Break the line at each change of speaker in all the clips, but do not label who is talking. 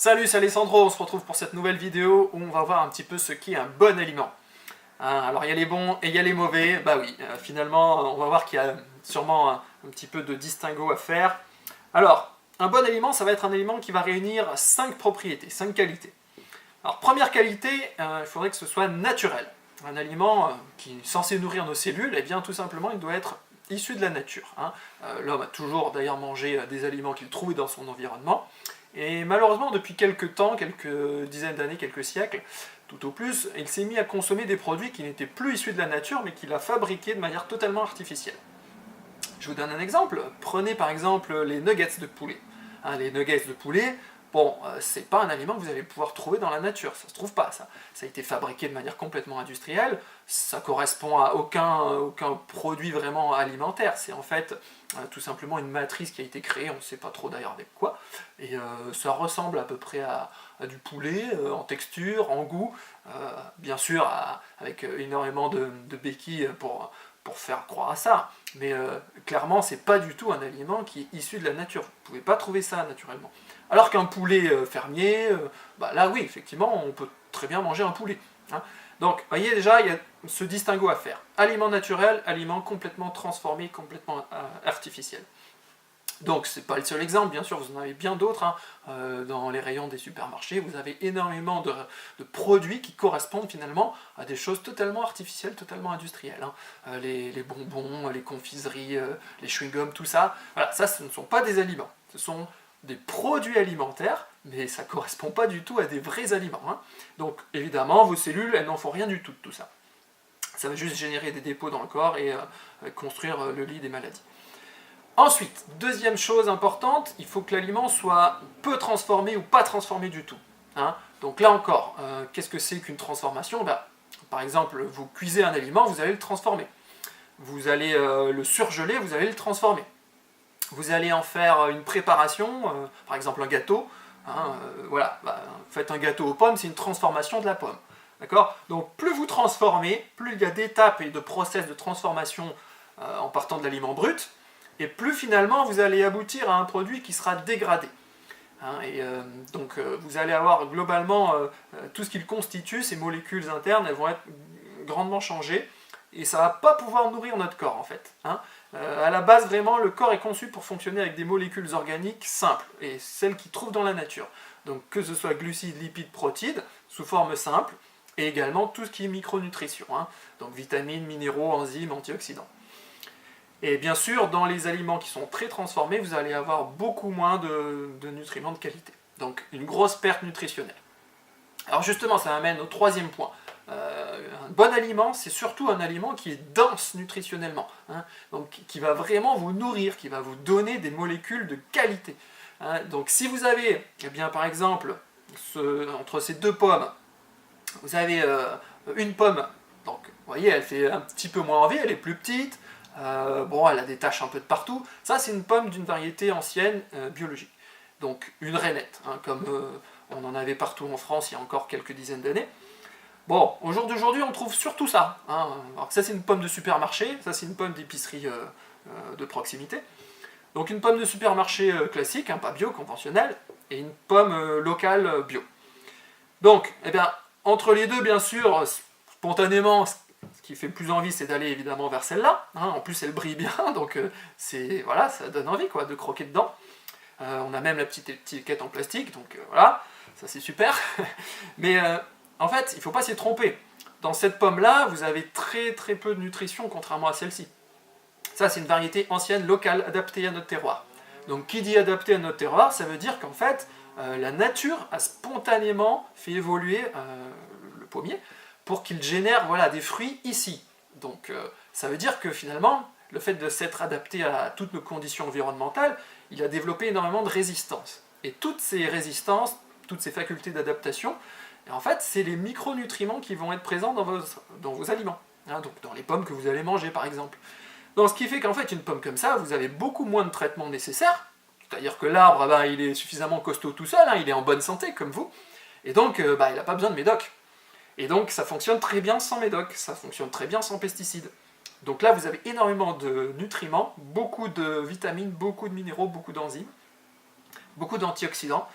Salut, c'est Alessandro, on se retrouve pour cette nouvelle vidéo où on va voir un petit peu ce qu'est un bon aliment. Alors il y a les bons et il y a les mauvais, bah oui, finalement on va voir qu'il y a sûrement un petit peu de distinguo à faire. Alors, un bon aliment, ça va être un aliment qui va réunir 5 propriétés, 5 qualités. Alors première qualité, il faudrait que ce soit naturel. Un aliment qui est censé nourrir nos cellules, eh bien tout simplement il doit être issu de la nature. L'homme a toujours d'ailleurs mangé des aliments qu'il trouvait dans son environnement. Et malheureusement, depuis quelques temps, quelques dizaines d'années, quelques siècles, tout au plus, il s'est mis à consommer des produits qui n'étaient plus issus de la nature, mais qu'il a fabriqués de manière totalement artificielle. Je vous donne un exemple. Prenez par exemple les nuggets de poulet. Les nuggets de poulet, bon, c'est pas un aliment que vous allez pouvoir trouver dans la nature, ça se trouve pas, ça. Ça a été fabriqué de manière complètement industrielle, ça correspond à aucun produit vraiment alimentaire, c'est en fait tout simplement une matrice qui a été créée, on ne sait pas trop d'ailleurs avec quoi, et ça ressemble à peu près à du poulet, en texture, en goût, bien sûr avec énormément de béquilles pour faire croire à ça, mais clairement c'est pas du tout un aliment qui est issu de la nature, vous ne pouvez pas trouver ça naturellement. Alors qu'un poulet fermier, là oui, effectivement, on peut très bien manger un poulet. Donc, vous voyez déjà, il y a ce distinguo à faire. Aliment naturel, aliment complètement transformé, complètement artificiel. Donc, c'est pas le seul exemple, bien sûr, vous en avez bien d'autres. Dans les rayons des supermarchés, vous avez énormément de produits qui correspondent finalement à des choses totalement artificielles, totalement industrielles. Les bonbons, les confiseries, les chewing-gums, tout ça. Voilà, ça, ce ne sont pas des aliments. Ce sont des produits alimentaires, mais ça ne correspond pas du tout à des vrais aliments. Donc, évidemment, vos cellules, elles n'en font rien du tout de tout ça. Ça va juste générer des dépôts dans le corps et construire le lit des maladies. Ensuite, deuxième chose importante, il faut que l'aliment soit peu transformé ou pas transformé du tout. Donc là encore, qu'est-ce que c'est qu'une transformation ? Par exemple, vous cuisez un aliment, vous allez le transformer. Vous allez le surgeler, vous allez le transformer. Vous allez en faire une préparation, par exemple un gâteau. Faites un gâteau aux pommes, c'est une transformation de la pomme. D'accord ? Donc plus vous transformez, plus il y a d'étapes et de process de transformation en partant de l'aliment brut, et plus finalement vous allez aboutir à un produit qui sera dégradé. Donc vous allez avoir globalement tout ce qui le constitue, ces molécules internes, elles vont être grandement changées, et ça ne va pas pouvoir nourrir notre corps en fait. À la base, vraiment, le corps est conçu pour fonctionner avec des molécules organiques simples, et celles qu'il trouve dans la nature. Donc que ce soit glucides, lipides, protides, sous forme simple, et également tout ce qui est micronutrition, donc vitamines, minéraux, enzymes, antioxydants. Et bien sûr, dans les aliments qui sont très transformés, vous allez avoir beaucoup moins de nutriments de qualité. Donc une grosse perte nutritionnelle. Alors justement, ça m'amène au troisième point. Un bon aliment, c'est surtout un aliment qui est dense nutritionnellement, donc qui va vraiment vous nourrir, qui va vous donner des molécules de qualité. Donc si vous avez, par exemple, entre ces deux pommes, vous avez une pomme, donc vous voyez, elle fait un petit peu moins envie, elle est plus petite, elle a des taches un peu de partout. Ça, c'est une pomme d'une variété ancienne biologique. Donc une rainette, comme on en avait partout en France il y a encore quelques dizaines d'années. Bon, au jour d'aujourd'hui, on trouve surtout ça. Alors ça, c'est une pomme de supermarché, ça, c'est une pomme d'épicerie de proximité. Donc une pomme de supermarché classique, pas bio, conventionnelle, et une pomme locale bio. Donc, entre les deux, bien sûr, spontanément, ce qui fait plus envie, c'est d'aller évidemment vers celle-là. En plus, elle brille bien, donc ça donne envie de croquer dedans. On a même la petite étiquette en plastique, donc voilà, ça c'est super. Mais en fait, il ne faut pas s'y tromper. Dans cette pomme-là, vous avez très très peu de nutrition, contrairement à celle-ci. Ça, c'est une variété ancienne, locale, adaptée à notre terroir. Donc, qui dit adaptée à notre terroir, ça veut dire qu'en fait, la nature a spontanément fait évoluer le pommier pour qu'il génère des fruits ici. Donc, ça veut dire que finalement, le fait de s'être adapté à toutes nos conditions environnementales, il a développé énormément de résistance. Et toutes ces résistances, toutes ces facultés d'adaptation, en fait, c'est les micronutriments qui vont être présents dans vos aliments. Donc dans les pommes que vous allez manger, par exemple. Donc ce qui fait qu'en fait, une pomme comme ça, vous avez beaucoup moins de traitements nécessaires, c'est-à-dire que l'arbre, il est suffisamment costaud tout seul, il est en bonne santé, comme vous, et donc il n'a pas besoin de médoc. Et donc ça fonctionne très bien sans médoc, ça fonctionne très bien sans pesticides. Donc là, vous avez énormément de nutriments, beaucoup de vitamines, beaucoup de minéraux, beaucoup d'enzymes, beaucoup d'antioxydants,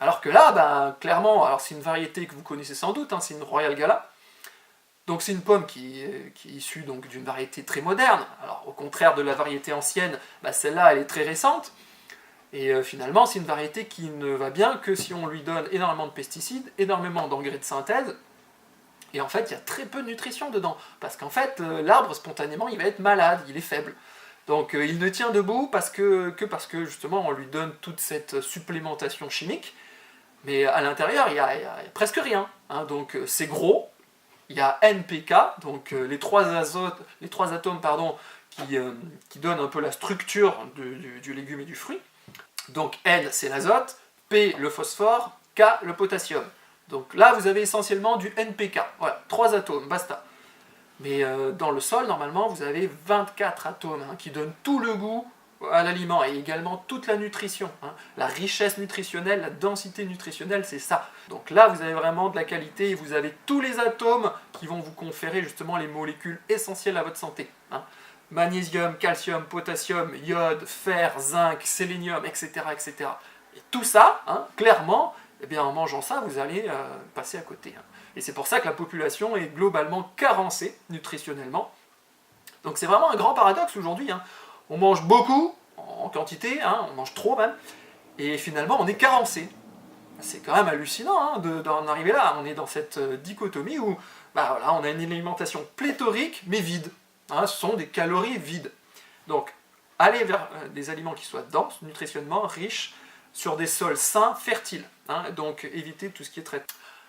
Alors que là, ben, clairement, alors c'est une variété que vous connaissez sans doute, hein, c'est une Royal Gala. Donc c'est une pomme qui est issue donc d'une variété très moderne. Alors au contraire de la variété ancienne, ben, celle-là elle est très récente. Et finalement c'est une variété qui ne va bien que si on lui donne énormément de pesticides, énormément d'engrais de synthèse. Et en fait il y a très peu de nutrition dedans. Parce qu'en fait l'arbre spontanément il va être malade, il est faible. Donc il ne tient debout que parce que justement on lui donne toute cette supplémentation chimique. Mais à l'intérieur, il y a presque rien. Hein. Donc c'est gros, il y a NPK, donc les trois atomes qui donnent un peu la structure du légume et du fruit. Donc N c'est l'azote, P le phosphore, K le potassium. Donc là vous avez essentiellement du NPK, voilà, 3 atomes, basta. Mais dans le sol, normalement, vous avez 24 atomes hein, qui donnent tout le goût à l'aliment et également toute la nutrition. Hein. La richesse nutritionnelle, la densité nutritionnelle, c'est ça. Donc là, vous avez vraiment de la qualité et vous avez tous les atomes qui vont vous conférer justement les molécules essentielles à votre santé. Hein. Magnésium, calcium, potassium, iode, fer, zinc, sélénium, etc. etc. Et tout ça, hein, clairement, eh bien, en mangeant ça, vous allez passer à côté. Hein. Et c'est pour ça que la population est globalement carencée nutritionnellement. Donc c'est vraiment un grand paradoxe aujourd'hui. Hein. On mange beaucoup, en quantité, hein, on mange trop même, et finalement on est carencé. C'est quand même hallucinant hein, d'en arriver là. On est dans cette dichotomie où bah, voilà, on a une alimentation pléthorique mais vide. Hein, ce sont des calories vides. Donc aller vers des aliments qui soient denses, nutritionnellement riches, sur des sols sains, fertiles. Hein, donc éviter tout ce qui est traité.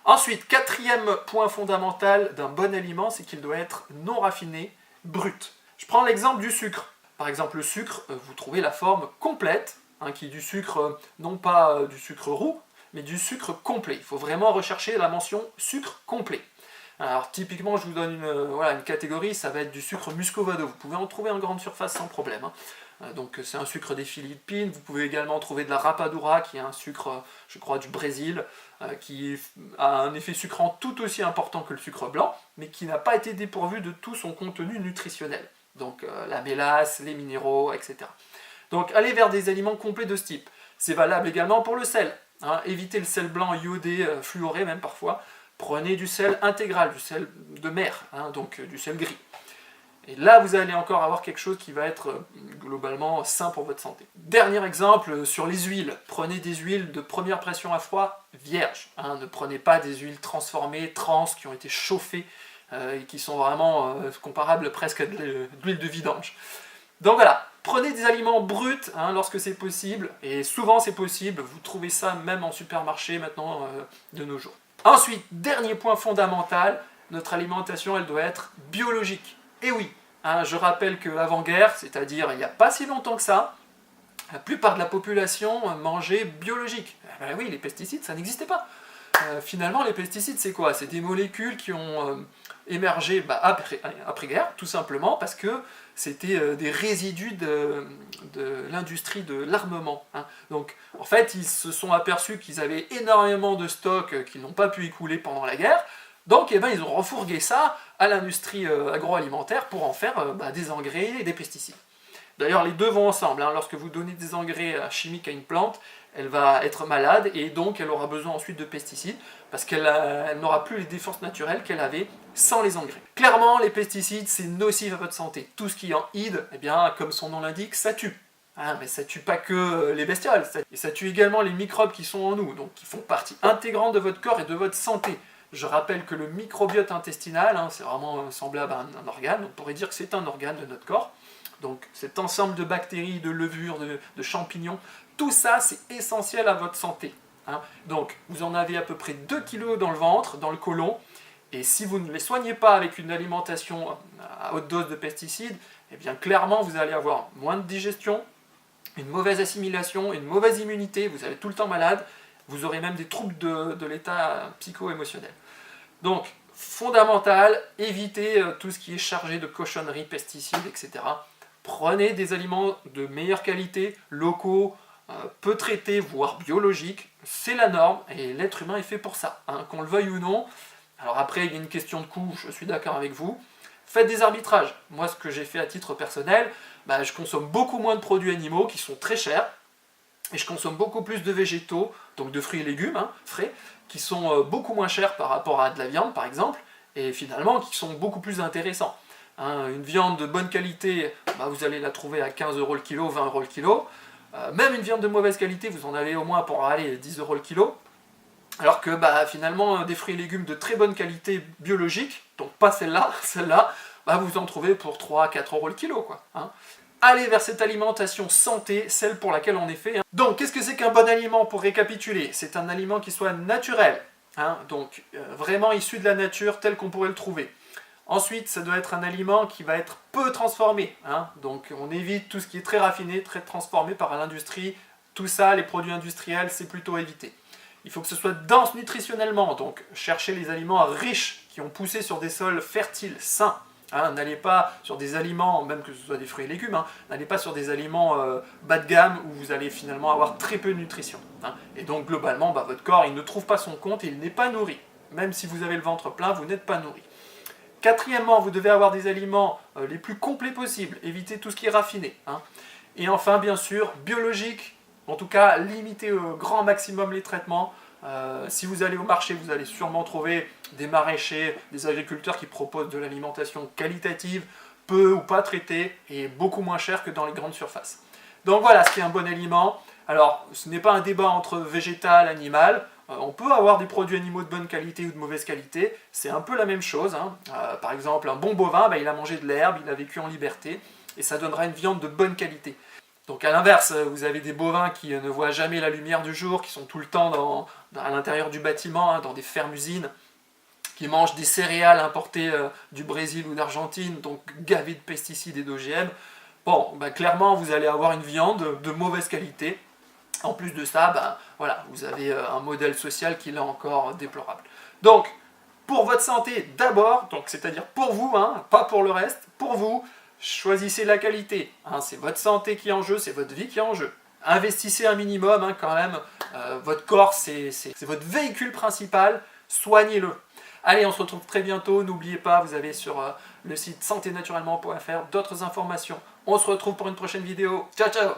Ensuite, quatrième point fondamental d'un bon aliment, c'est qu'il doit être non raffiné, brut. Je prends l'exemple du sucre. Par exemple, le sucre, vous trouvez la forme complète, hein, qui est du sucre, non pas du sucre roux, mais du sucre complet. Il faut vraiment rechercher la mention sucre complet. Alors typiquement, je vous donne une catégorie, ça va être du sucre muscovado. Vous pouvez en trouver en grande surface sans problème. Hein. Donc c'est un sucre des Philippines. Vous pouvez également trouver de la rapadura, qui est un sucre, je crois, du Brésil, qui a un effet sucrant tout aussi important que le sucre blanc, mais qui n'a pas été dépourvu de tout son contenu nutritionnel. Donc la mélasse, les minéraux, etc. Donc allez vers des aliments complets de ce type. C'est valable également pour le sel. Hein. Évitez le sel blanc iodé, fluoré même parfois. Prenez du sel intégral, du sel de mer, hein, donc du sel gris. Et là, vous allez encore avoir quelque chose qui va être globalement sain pour votre santé. Dernier exemple, sur les huiles. Prenez des huiles de première pression à froid vierges. Hein. Ne prenez pas des huiles transformées, trans, qui ont été chauffées et qui sont vraiment comparables presque à de l'huile de vidange. Donc voilà, prenez des aliments bruts hein, lorsque c'est possible, et souvent c'est possible, vous trouvez ça même en supermarché maintenant de nos jours. Ensuite, dernier point fondamental, notre alimentation elle doit être biologique. Et oui, hein, je rappelle que l'avant-guerre, c'est-à-dire il n'y a pas si longtemps que ça, la plupart de la population mangeait biologique. Ben oui, les pesticides, ça n'existait pas. Finalement, les pesticides, c'est quoi? C'est des molécules qui ont émergé après-guerre, tout simplement parce que c'était des résidus de l'industrie de l'armement. Hein. Donc, en fait, ils se sont aperçus qu'ils avaient énormément de stocks qu'ils n'ont pas pu écouler pendant la guerre. Donc, ils ont refourgué ça à l'industrie agroalimentaire pour en faire des engrais et des pesticides. D'ailleurs, les deux vont ensemble. Hein. Lorsque vous donnez des engrais chimiques à une plante, elle va être malade et donc elle aura besoin ensuite de pesticides parce qu'elle n'aura plus les défenses naturelles qu'elle avait sans les engrais. Clairement, les pesticides, c'est nocif à votre santé. Tout ce qui est en hydre, eh bien, comme son nom l'indique, ça tue. Hein, mais ça tue pas que les bestioles, ça tue également les microbes qui sont en nous, donc qui font partie intégrante de votre corps et de votre santé. Je rappelle que le microbiote intestinal, hein, c'est vraiment semblable à un organe, on pourrait dire que c'est un organe de notre corps. Donc cet ensemble de bactéries, de levures, de champignons, tout ça c'est essentiel à votre santé. Hein. Donc vous en avez à peu près 2 kg dans le ventre, dans le côlon, et si vous ne les soignez pas avec une alimentation à haute dose de pesticides, eh bien clairement vous allez avoir moins de digestion, une mauvaise assimilation, une mauvaise immunité, vous allez tout le temps malade, vous aurez même des troubles de l'état psycho-émotionnel. Donc fondamental, évitez tout ce qui est chargé de cochonneries, pesticides, etc. Prenez des aliments de meilleure qualité, locaux, peu traités, voire biologiques. C'est la norme et l'être humain est fait pour ça, hein, qu'on le veuille ou non. Alors après, il y a une question de coût, je suis d'accord avec vous. Faites des arbitrages. Moi, ce que j'ai fait à titre personnel, je consomme beaucoup moins de produits animaux qui sont très chers. et je consomme beaucoup plus de végétaux, donc de fruits et légumes frais, qui sont beaucoup moins chers par rapport à de la viande par exemple, et finalement qui sont beaucoup plus intéressants. Une viande de bonne qualité, vous allez la trouver à 15 € le kilo, 20 € le kilo. Même une viande de mauvaise qualité, vous en avez au moins pour aller 10 € le kilo. Alors que finalement, des fruits et légumes de très bonne qualité biologique, donc pas celle-là, vous en trouvez pour 3-4 € le kilo, quoi. Allez vers cette alimentation santé, celle pour laquelle on est fait. Donc, qu'est-ce que c'est qu'un bon aliment pour récapituler? C'est un aliment qui soit naturel, donc vraiment issu de la nature tel qu'on pourrait le trouver. Ensuite, ça doit être un aliment qui va être peu transformé, donc on évite tout ce qui est très raffiné, très transformé par l'industrie. Tout ça, les produits industriels, c'est plutôt évité. Il faut que ce soit dense nutritionnellement, donc cherchez les aliments riches qui ont poussé sur des sols fertiles, sains. N'allez pas sur des aliments, même que ce soit des fruits et légumes, n'allez pas sur des aliments bas de gamme où vous allez finalement avoir très peu de nutrition. Et donc globalement, votre corps il ne trouve pas son compte et il n'est pas nourri. Même si vous avez le ventre plein, vous n'êtes pas nourri. Quatrièmement, vous devez avoir des aliments les plus complets possibles, évitez tout ce qui est raffiné. Et enfin, bien sûr, biologique, en tout cas, limitez au grand maximum les traitements. Si vous allez au marché, vous allez sûrement trouver des maraîchers, des agriculteurs qui proposent de l'alimentation qualitative, peu ou pas traitée, et beaucoup moins cher que dans les grandes surfaces. Donc voilà ce qui est un bon aliment. Alors, ce n'est pas un débat entre végétal, animal. On peut avoir des produits animaux de bonne qualité ou de mauvaise qualité, c'est un peu la même chose. Par exemple, un bon bovin, il a mangé de l'herbe, il a vécu en liberté, et ça donnera une viande de bonne qualité. Donc à l'inverse, vous avez des bovins qui ne voient jamais la lumière du jour, qui sont tout le temps à l'intérieur du bâtiment, dans des fermes-usines, qui mangent des céréales importées du Brésil ou d'Argentine, donc gavées de pesticides et d'OGM. Bon, clairement, vous allez avoir une viande de mauvaise qualité. En plus de ça, vous avez un modèle social qui est là encore déplorable. Donc, pour votre santé d'abord, c'est-à-dire pour vous, pas pour le reste, pour vous, choisissez la qualité. C'est votre santé qui est en jeu, c'est votre vie qui est en jeu. Investissez un minimum quand même. Votre corps, c'est votre véhicule principal. Soignez-le. Allez, on se retrouve très bientôt. N'oubliez pas, vous avez sur le site santénaturellement.fr d'autres informations. On se retrouve pour une prochaine vidéo. Ciao, ciao!